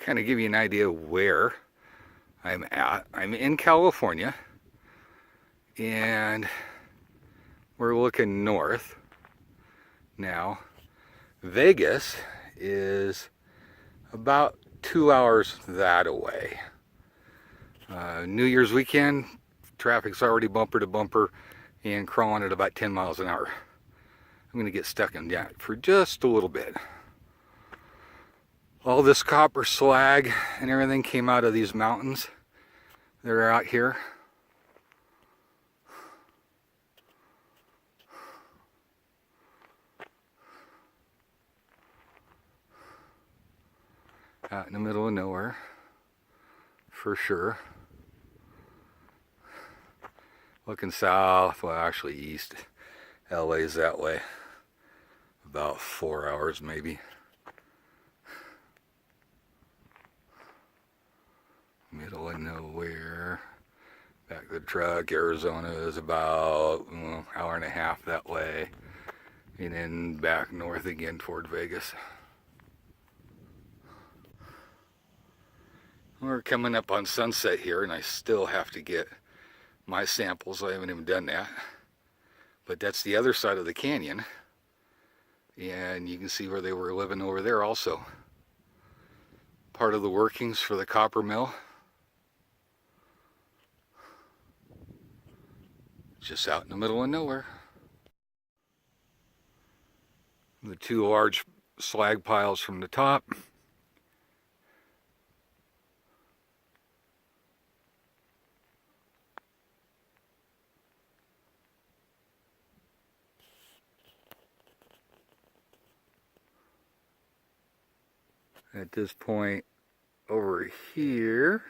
kind of give you an idea where I'm at. I'm in California, and we're looking north. Now, Vegas is about 2 hours that away. New Year's weekend, traffic's already bumper to bumper and crawling at about 10 miles an hour. I'm going to get stuck in that for just a little bit. All this copper slag and everything came out of these mountains that are out here. Out in the middle of nowhere, for sure. Looking south, well actually east. LA's that way. About 4 hours maybe. Middle of nowhere. Back to the truck. Arizona is about hour and a half that way. And then back north again toward Vegas. We're coming up on sunset here, and I still have to get my samples. I haven't even done that. But that's the other side of the canyon. And you can see where they were living over there also. Part of the workings for the copper mill. Just out in the middle of nowhere. The two large slag piles from the top. At this point over here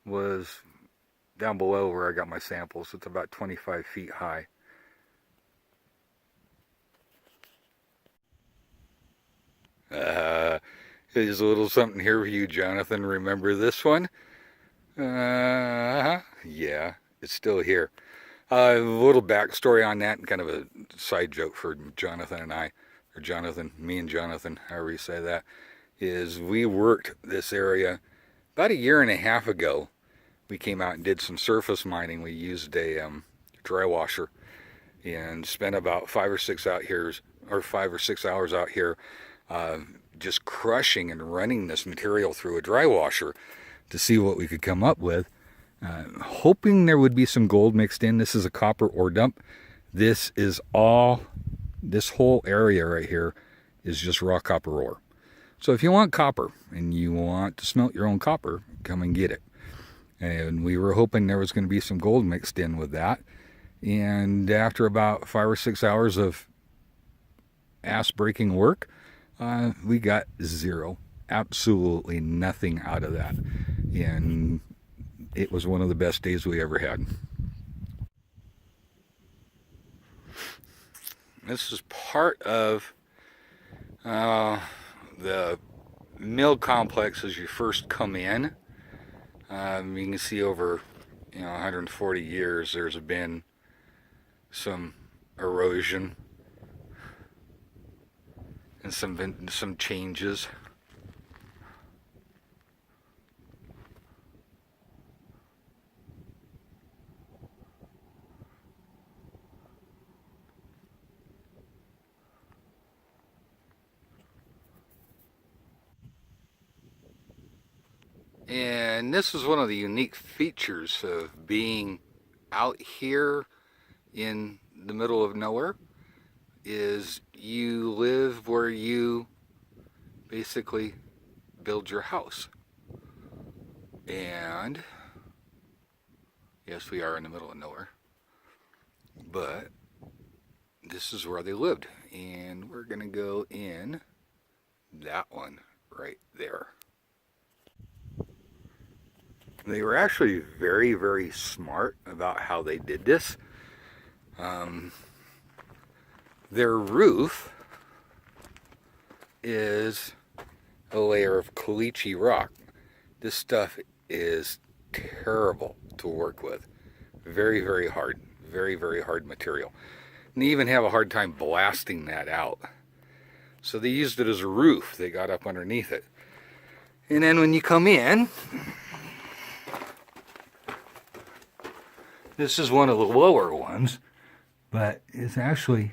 was down below where I got my samples. It's about 25 feet high. Here's a little something here for you, Jonathan. Remember this one? Yeah, it's still here. A little backstory on that, and kind of a side joke for Jonathan and I, or Jonathan, me and Jonathan, however you say that, is we worked this area about a year and a half ago. We came out and did some surface mining. We used a dry washer and spent about 5 or 6 hours out here just crushing and running this material through a dry washer to see what we could come up with, hoping there would be some gold mixed in. This is a copper ore dump. This whole area right here is just raw copper ore. So if you want copper and you want to smelt your own copper, come and get it. And we were hoping there was going to be some gold mixed in with that. And after about 5 or 6 hours of ass-breaking work, we got zero. Absolutely nothing out of that. And it was one of the best days we ever had. This is part of the mill complex as you first come in. You can see over 140 years there's been some erosion and some changes. And this is one of the unique features of being out here in the middle of nowhere, is you live where you basically build your house. And yes, we are in the middle of nowhere, but this is where they lived. And we're gonna go in that one right there. They were actually very, very smart about how they did this. Their roof is a layer of caliche rock. This stuff is terrible to work with. Very, very hard. Very, very hard material. And they even have a hard time blasting that out. So they used it as a roof. They got up underneath it. And then when you come in, this is one of the lower ones, but it's actually,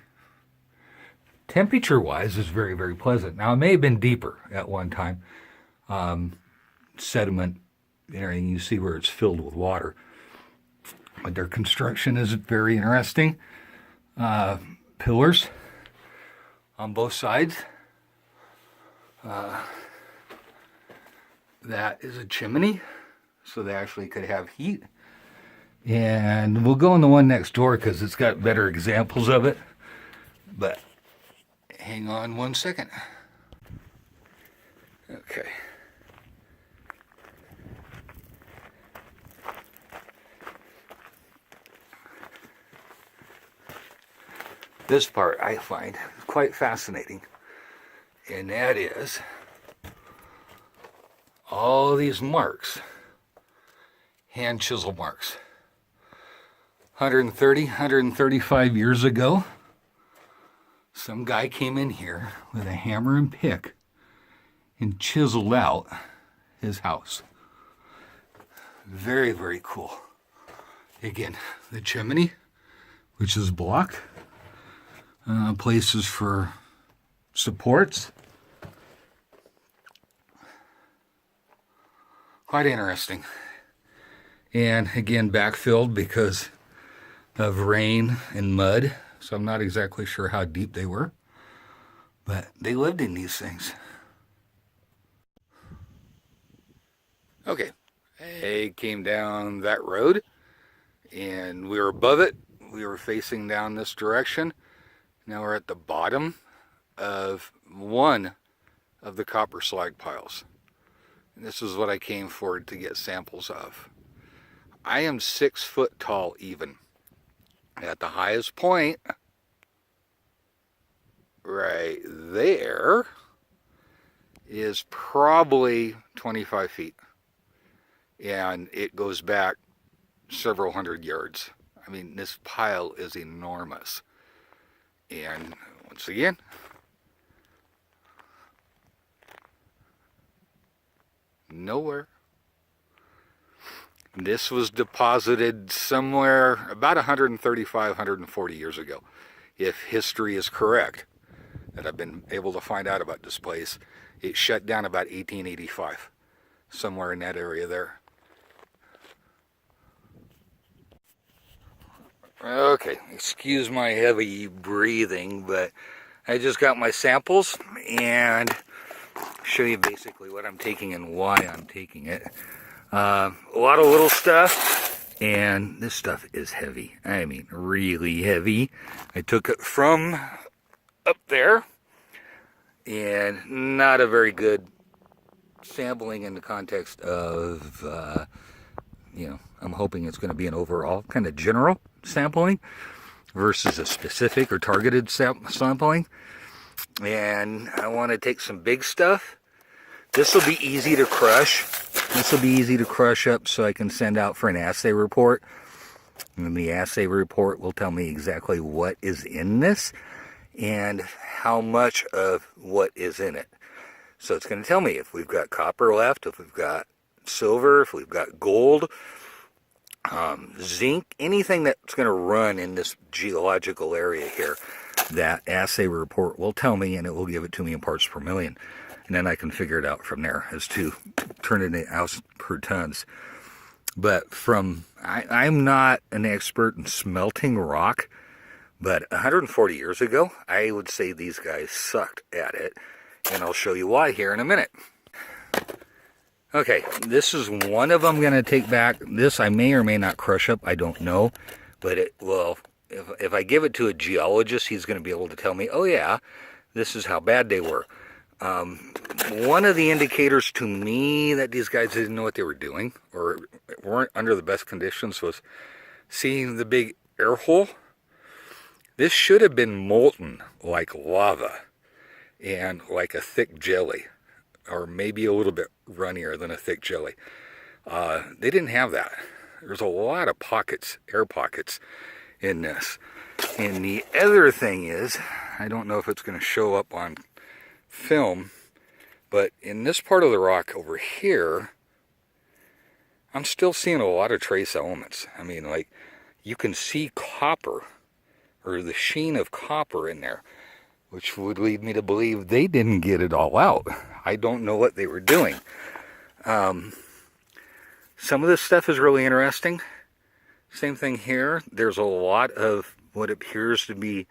temperature-wise, is very, very pleasant. Now, it may have been deeper at one time. Sediment, and you see where it's filled with water. But their construction is very interesting. Pillars on both sides. That is a chimney, so they actually could have heat. And we'll go in the one next door because it's got better examples of it. But hang on one second. Okay. This part I find quite fascinating, and that is all these marks, hand chisel marks. 130, 135 years ago, some guy came in here with a hammer and pick and chiseled out his house. Very, very cool. Again, the chimney, which is blocked. Places for supports. Quite interesting. And again, backfilled because of rain and mud. So I'm not exactly sure how deep they were. But they lived in these things. Okay. I came down that road and we were above it. We were facing down this direction. Now we're at the bottom of one of the copper slag piles. And this is what I came for to get samples of. I am 6 foot tall even. At the highest point, right there, is probably 25 feet. And it goes back several hundred yards. I mean, this pile is enormous. And once again, nowhere. This was deposited somewhere about 135, 140 years ago. If history is correct, that I've been able to find out about this place, it shut down about 1885, somewhere in that area there. Okay, excuse my heavy breathing, but I just got my samples and show you basically what I'm taking and why I'm taking it. A lot of little stuff, and this stuff is heavy. I mean, really heavy. I took it from up there, and not a very good sampling in the context of, I'm hoping it's going to be an overall kind of general sampling versus a specific or targeted sampling. And I want to take some big stuff. This will be easy to crush. This will be easy to crush up so I can send out for an assay report. And the assay report will tell me exactly what is in this and how much of what is in it. So it's going to tell me if we've got copper left, if we've got silver, if we've got gold, zinc, anything that's going to run in this geological area here. That assay report will tell me, and it will give it to me in parts per million. And then I can figure it out from there as to turn it into ounce per tons. But I'm not an expert in smelting rock, but 140 years ago, I would say these guys sucked at it. And I'll show you why here in a minute. Okay, this is one of them I'm going to take back. This I may or may not crush up, I don't know. But it will, if I give it to a geologist, he's going to be able to tell me, oh yeah, this is how bad they were. One of the indicators to me that these guys didn't know what they were doing or weren't under the best conditions was seeing the big air hole. This should have been molten like lava and like a thick jelly, or maybe a little bit runnier than a thick jelly. They didn't have that. There's a lot of pockets, air pockets in this. And the other thing is, I don't know if it's going to show up on film, But in this part of the rock over here, I'm still seeing a lot of trace elements. I mean, like, you can see copper, or the sheen of copper in there, which would lead me to believe they didn't get it all out. I don't know what they were doing. Some of this stuff is really interesting. Same thing here. There's a lot of what appears to be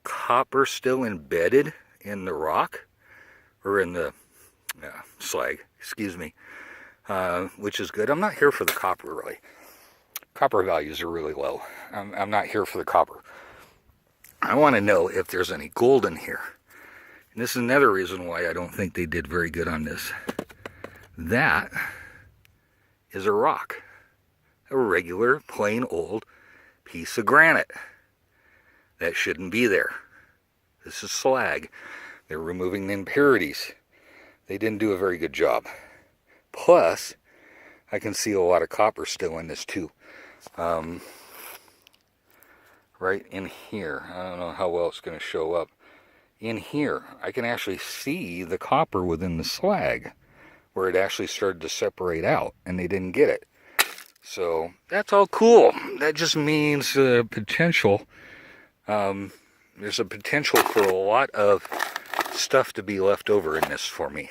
copper still embedded in the rock, or in the slag, excuse me, which is good. I'm not here for the copper, really. Copper values are really low. I'm not here for the copper. I want to know if there's any gold in here. And this is another reason why I don't think they did very good on this. That is a rock. A regular, plain old piece of granite. That shouldn't be there. This is slag. They're removing the impurities. They didn't do a very good job. Plus, I can see a lot of copper still in this too. Right in here, I don't know how well it's going to show up. In here, I can actually see the copper within the slag, where it actually started to separate out, and they didn't get it. So that's all cool. That just means potential. There's a potential for a lot of stuff to be left over in this for me.